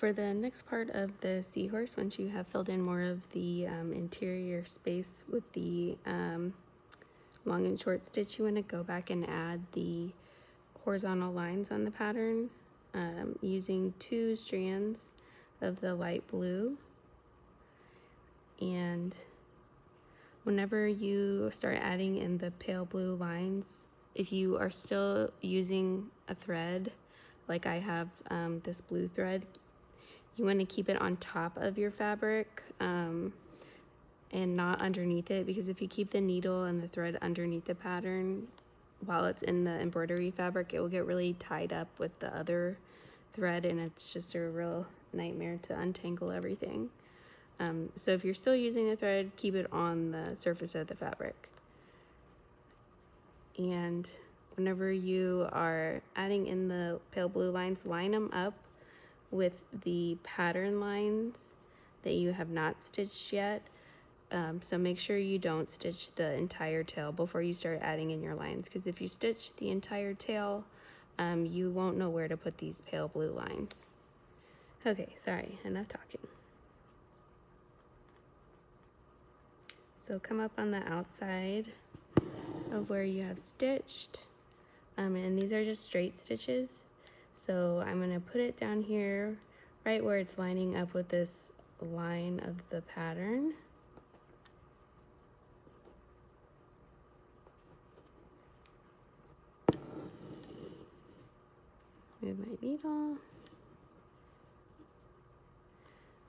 For the next part of the Seahorse, once you have filled in more of the interior space with the long and short stitch, you want to go back and add the horizontal lines on the pattern using 2 strands of the light blue. And whenever you start adding in the pale blue lines, if you are still using a thread, like I have this blue thread, you want to keep it on top of your fabric and not underneath it, because if you keep the needle and the thread underneath the pattern while it's in the embroidery fabric, it will get really tied up with the other thread, and it's just a real nightmare to untangle everything. So if you're still using the thread, keep it on the surface of the fabric. And whenever you are adding in the pale blue lines, line them up with the pattern lines that you have not stitched yet. So make sure you don't stitch the entire tail before you start adding in your lines, because if you stitch the entire tail, you won't know where to put these pale blue lines. Okay, sorry, enough talking. So come up on the outside of where you have stitched, and these are just straight stitches. So I'm going to put it down here right where it's lining up with this line of the pattern. Move my needle.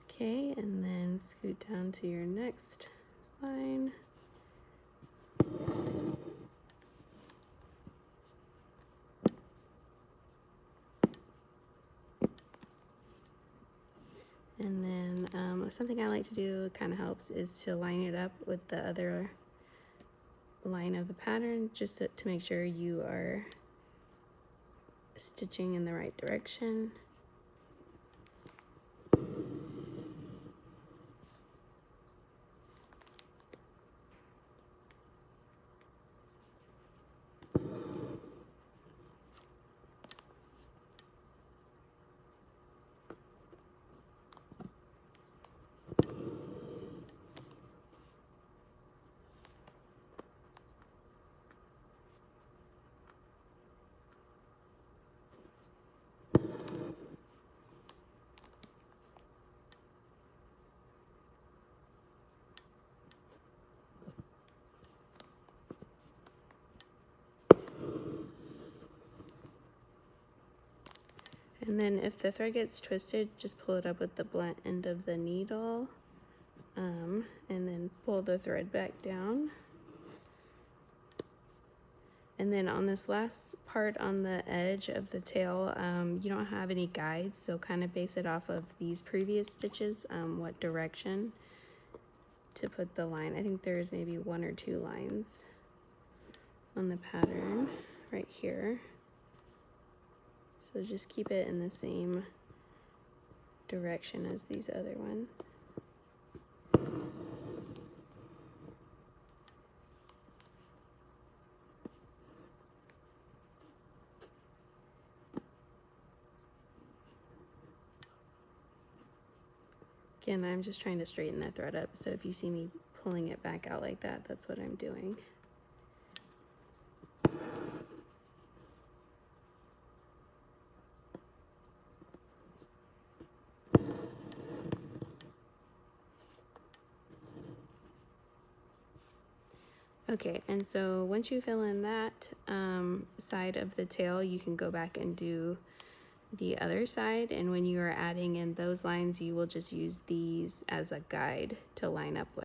Okay, and then scoot down to your next line. And then something I like to do, kind of helps, is to line it up with the other line of the pattern, just to make sure you are stitching in the right direction. And then if the thread gets twisted, just pull it up with the blunt end of the needle, and then pull the thread back down. And then on this last part on the edge of the tail, you don't have any guides, so kind of base it off of these previous stitches, what direction to put the line. I think there's maybe 1 or 2 lines on the pattern right here. So just keep it in the same direction as these other ones. Again, I'm just trying to straighten that thread up, so if you see me pulling it back out like that, that's what I'm doing. Okay, and so once you fill in that side of the tail, you can go back and do the other side, and when you are adding in those lines, you will just use these as a guide to line up with.